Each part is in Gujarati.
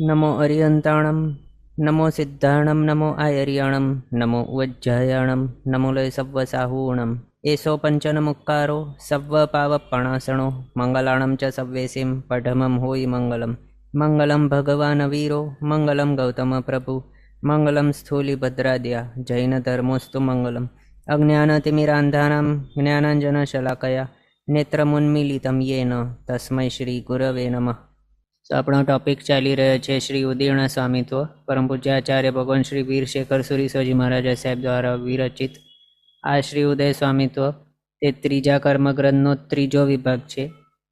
नमो अरियंताणं नमो सिद्धाणं नमो आयर्याणं नमो वज्जायाणं नमो लय सव्वसाहूणम् एषो पंचनमुक्कारो सव्वपावपणासणो मंगलाणं च सव्वेसिं पठमं होयि मंगलम् मंगलं भगवान् वीरो मंगलं गौतम प्रभु मंगलं स्थूलिभद्राद्या जैनधर्मोऽस्तु मंगलम् अज्ञानतिमिरान्धानां ज्ञानाञ्जनशलाकया नेत्रमुन्मीलितं येन तस्मै श्रीगुरवे नमः। तो अपना टॉपिक चाली रहे छे श्री उदीर्ण स्वामित्व परम पूज्याचार्य भगवान श्री वीरशेखर सुरीसोजी महाराज साहेब द्वारा विरचित आ श्री उदय स्वामित्व ते त्रीजा कर्मग्रंथनो त्रीजो विभाग छे,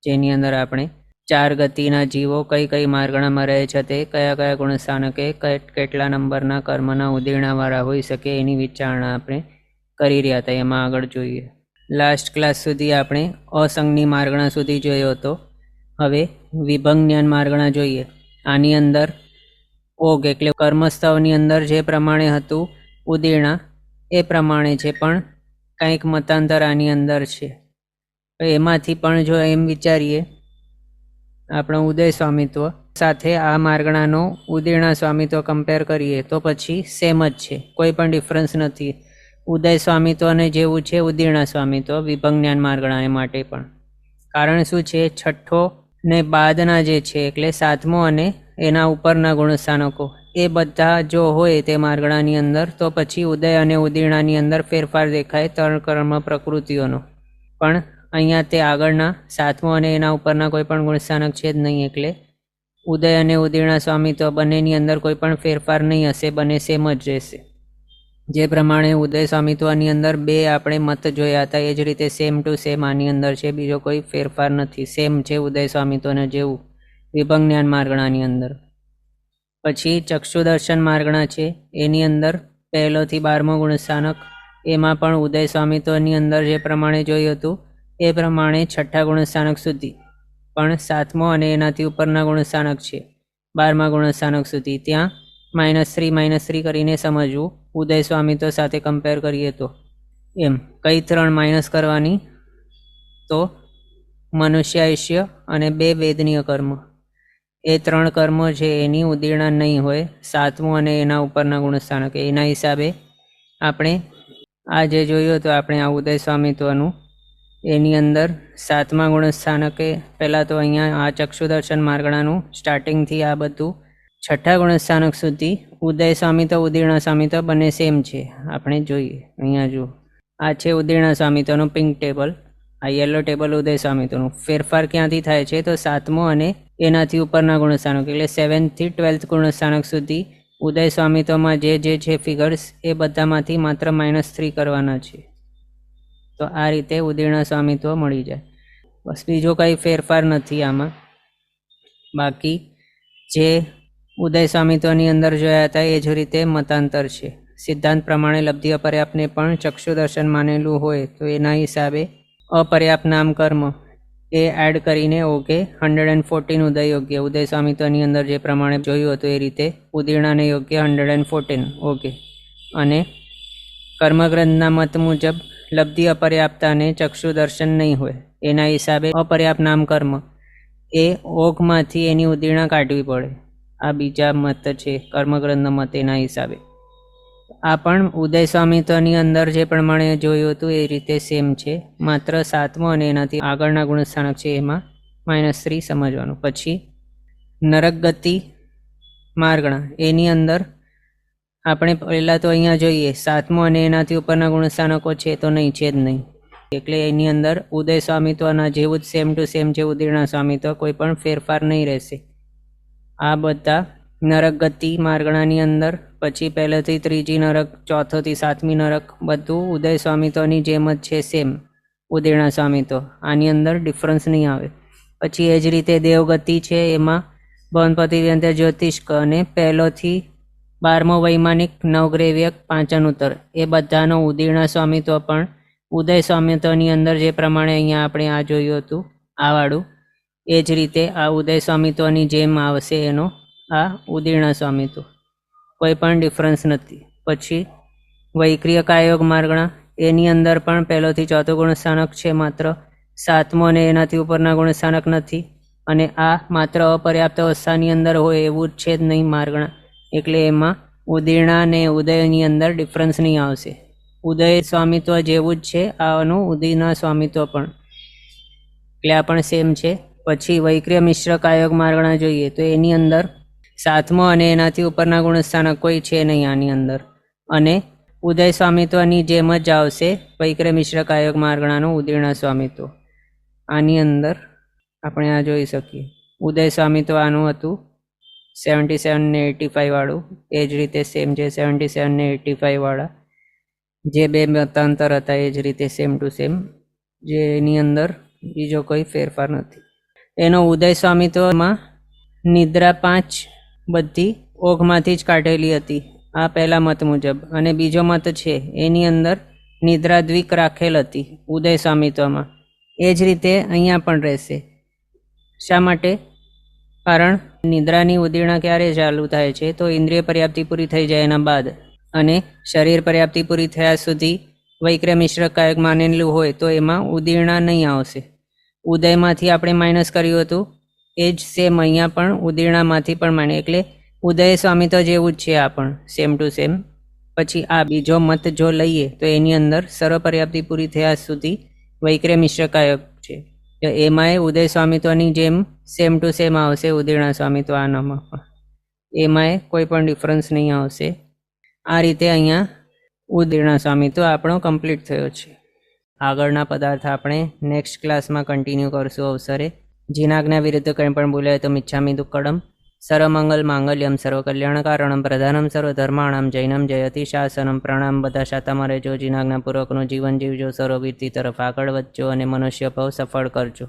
जेनी अंदर आपणे चार गतिना जीवो कई कई मार्गणामां रहे छे ते कया कया गुणस्थानके केटला नंबरना कर्मना उदीर्णवाळा होई शके एनी विचारणा आपणे करी रह्या हता। एमां आगळ जोईए लास्ट क्लास सुधी आपणे असंगनी मार्गणा सुधी जोयो हतो। हवे विभंग ज्ञान मार्गणा जोईए। आनी अंदर ओग एटले कर्मस्थळनी अंदर जे प्रमाणे हतुं उदीर्णा ए प्रमाणे छे, पण कंईक मतांतर आनी अंदर छे। एमांथी पण जो एम विचारीए આપણો ઉદય સ્વામિત્વ સાથે આ માર્ગણાનો ઉદીર્ણા સ્વામિત્વ કમ્પેર કરીએ તો પછી સેમ જ છે, કોઈ પણ ડિફરન્સ નથી। ઉદય સ્વામિત્વને જેવું છે ઉદીર્ણા સ્વામિત્વ વિભંગ જ્ઞાન માર્ગણાને માટે પણ। કારણ શું છે, છઠ્ઠો ને બાદના જે છે એટલે સાતમો અને એના ઉપરના ગુણસ્થાનકો એ બધા જો હોય તે માર્ગણાની અંદર તો પછી ઉદય અને ઉદીર્ણાની અંદર ફેરફાર દેખાય ત્રણ કર્મ પ્રકૃતિઓનો। પણ અહીંયા તે આગળના સાતમો અને એના ઉપરના કોઈ પણ ગુણસ્થાનક છે જ નહીં, એટલે ઉદય અને ઉદીર્ણા સ્વામિત્વ બંનેની અંદર કોઈ પણ ફેરફાર નહીં હશે, બંને સેમ જ રહેશે। જે પ્રમાણે ઉદય સ્વામિત્વની અંદર બે આપણે મત જોયા હતા એ જ રીતે સેમ ટુ સેમ આની અંદર છે, બીજો કોઈ ફેરફાર નથી, સેમ છે ઉદય સ્વામિત્વને જેવું વિભંગ જ્ઞાન માર્ગણાની અંદર। પછી ચક્ષુદર્શન માર્ગણા છે, એની અંદર પહેલોથી 12મો ગુણસ્થાનક, એમાં પણ ઉદય સ્વામિત્વની અંદર જે પ્રમાણે જોયું હતું એ પ્રમાણે છઠ્ઠા ગુણસ્થાનક સુધી, પણ સાતમો અને એનાથી ઉપરના ગુણસ્થાનક છે 12મા ગુણસ્થાનક સુધી, ત્યાં -3 કરીને સમજવું ઉદય સ્વામિત્વ સાથે કમ્પેર કરીએ તો। એમ કઈ ત્રણ માઇનસ કરવાની, તો મનુષ્યાયુષ્ય અને 2 વેદનીય કર્મ, એ ત્રણ કર્મો છે એની ઉદીર્ણા નહીં હોય સાતમું અને એના ઉપરના ગુણસ્થાનક। એના હિસાબે આપણે આ જે જોયું હતું આપણે આ ઉદય સ્વામિત્વનું, એની અંદર સાતમા ગુણસ્થાનકે પહેલાં તો અહીંયા આ ચક્ષુદર્શન માર્ગણાનું સ્ટાર્ટિંગથી આ બધું છઠ્ઠા ગુણસ્થાનક સુધી ઉદય સ્વામિત્વ ઉદીર્ણા સ્વામિત્વ બંને સેમ છે। આપણે જોઈએ અહીંયા જુઓ, આ છે ઉદીર્ણા સ્વામિત્વનું પિંક ટેબલ, આ યલો ટેબલ ઉદય સ્વામિત્વનું। ફેરફાર ક્યાંથી થાય છે તો સાતમો અને એનાથી ઉપરના ગુણસ્થાનક એટલે 7th થી 12th ગુણસ્થાનક સુધી ઉદય સ્વામિત્વમાં જે છે ફિગર્સ એ બધામાંથી માત્ર -3 કરવાના છે, તો આ રીતે ઉદીર્ણા સ્વામિત્વ મળી જાય। બસ બીજો કંઈ ફેરફાર નથી આમાં। બાકી જે ઉદય સ્વામિત્વની અંદર જોયા હતા એ જ રીતે મતાંતર છે। સિદ્ધાંત પ્રમાણે લબ્ધિ અપર્યાપ્તને પણ ચક્ષુદર્શન માનેલું હોય તો એના હિસાબે અપર્યાપ્ત નામ કર્મ એ એડ કરીને ઓકે 114 ઉદય યોગ્ય, ઉદય સ્વામિત્વની અંદર જે પ્રમાણે જોયું હતું એ રીતે ઉદીર્ણાને યોગ્ય 114 ઓકે। અને કર્મગ્રંથના મત મુજબ લબ્ધિ અપર્યાપ્તાને ચક્ષુદર્શન નહીં હોય, એના હિસાબે અપર્યાપ્ત નામ કર્મ એ ઓઘમાંથી એની ઉદીર્ણા કાઢવી પડે। આ બીજા મત છે કર્મગ્રંથના મત, એના હિસાબે આ પણ ઉદય સ્વામિત્વની અંદર જે પ્રમાણે જોયું હતું એ રીતે સેમ છે, માત્ર સાતમો અને એનાથી આગળના ગુણસ્થાનક છે એમાં -3 સમજવાનું। પછી નરક ગતિ માર્ગણા, એની અંદર આપણે પહેલાં તો અહીંયા જોઈએ સાતમો અને એનાથી ઉપરના ગુણસ્થાનકો છે તો નહીં, છે જ નહીં, એટલે એની અંદર ઉદય સ્વામિત્વના જેવું જ સેમ ટુ સેમ છે ઉદીર્ણા સ્વામિત્વ, કોઈ પણ ફેરફાર નહીં રહેશે। આ બધા નરક ગતિ માર્ગણાની અંદર પછી પહેલેથી ત્રીજી નરક, ચોથોથી સાતમી નરક બધું ઉદય સ્વામિત્વની જેમ જ છે, સેમ ઉદીર્ણા સ્વામિત્વ, આની અંદર ડિફરન્સ નહીં આવે। પછી એ જ રીતે દેવગતિ છે, એમાં ભવનપતિ વ્યંતર જ્યોતિષ્ક અને પહેલોથી 12મો વૈમાનિક, નવગ્રેવ્યક, પાંચાનુત્તર એ બધાનો ઉદીર્ણા સ્વામિત્વ પણ ઉદય સ્વામિત્વની અંદર જે પ્રમાણે અહીંયા આપણે આ જોયું હતું આ વાળું, એ જ રીતે આ ઉદય સ્વામિત્વની જેમ આવશે એનો આ ઉદીર્ણા સ્વામિત્વ, કોઈ પણ ડિફરન્સ નથી। પછી વૈક્રિય કાયોગ માર્ગણા, એની અંદર પણ પહેલોથી ચોથું ગુણસ્થાનક છે, માત્ર સાતમો અને એનાથી ઉપરના ગુણસ્થાનક નથી, અને આ માત્ર અપર્યાપ્ત અવસ્થાની અંદર હોય એવું જ છે જ નહીં માર્ગણા, એટલે એમાં ઉદીર્ણા અને ઉદયની અંદર ડિફરન્સ નહીં આવશે. ઉદય સ્વામિત્વ જેવું જ છે આનું ઉદયના સ્વામિત્વ પણ, એટલે આ પણ સેમ છે. પછી વૈક્રિય મિશ્ર કાયક માર્ગણા જોઈએ તો એની અંદર સાતમો અને એનાથી ઉપરના ગુણસ્થાનક કોઈ છે નહીં આની અંદર, અને ઉદય સ્વામિત્વની જેમ જ આવશે વૈક્રિય મિશ્ર કાયક માર્ગણાનું ઉદીર્ણા સ્વામિત્વ. આની અંદર આપણે આ જોઈ શકીએ ઉદય સ્વામિત્વ આનું હતું 77 ને 85 વાળું, એ જ રીતે સેમ છે 77 ને 85 વાળા જે બે મતાંતર હતા એ જ રીતે સેમ ટુ સેમ, જે એની અંદર બીજો કોઈ ફેરફાર નથી. એનો ઉદય સ્વામિત્વમાં નિદ્રા 5 બધી ઓઘમાંથી જ કાઢેલી હતી આ પહેલા મત મુજબ, અને બીજો મત છે એની અંદર નિદ્રા દ્વિક રાખેલ હતી ઉદય સ્વામિત્વમાં. એ જ રીતે અહીંયા પણ રહેશે. શા માટે? કારણ નિદ્રાની ઉદીર્ણા ક્યારે ચાલુ થાય છે તો ઇન્દ્રિય પર્યાપ્તિ પૂરી થઈ જાય એના બાદ, અને શરીર પર્યાપ્તિ પૂરી થયા સુધી વૈક્રિય મિશ્ર કાયક માનેલું હોય તો એમાં ઉદીર્ણા નહીં આવશે. ઉદયમાંથી આપણે માઇનસ કર્યું હતું એ જ સેમ અહીંયા પણ ઉદીર્ણામાંથી પણ માને, એટલે ઉદય સ્વામિત્વ જેવું જ છે આ પણ સેમ ટુ સેમ. પછી આ બીજો મત જો લઈએ તો એની અંદર સર્વપર્યાપ્તિ પૂરી થયા સુધી વૈક્રિય મિશ્ર કાયક છે, તો એમાંય ઉદય સ્વામિત્વની જેમ સેમ ટુ સેમ આવશે ઉદીર્ણા સ્વામિત્વ આનામાં પણ, એમાંય કોઈ પણ ડિફરન્સ નહીં આવશે. આ રીતે અહીંયા ઉદીર્ણા સ્વામિત્વ આપણો કમ્પ્લીટ થયો છે. આગળના પદાર્થ આપણે નેક્સ્ટ ક્લાસમાં કન્ટિન્યુ કરશું અવસરે. જીનાજ્ઞા વિરુદ્ધ કંઈ પણ બોલાય તો મિચ્છામિ દુક્કડમ. સર્વમંગલ માંગલ્યમ સર્વકલ્યાણકારણમ પ્રધાનમ સર્વધર્માણમ જૈનમ જયતિ શાસનમ. પ્રણામ. બધા શાતામાં રહેજો, જીનાજ્ઞાપૂર્વકનું જીવન જીવજો, સર્વવીરતી તરફ આગળ વધજો અને મનુષ્ય ભાવ સફળ કરજો.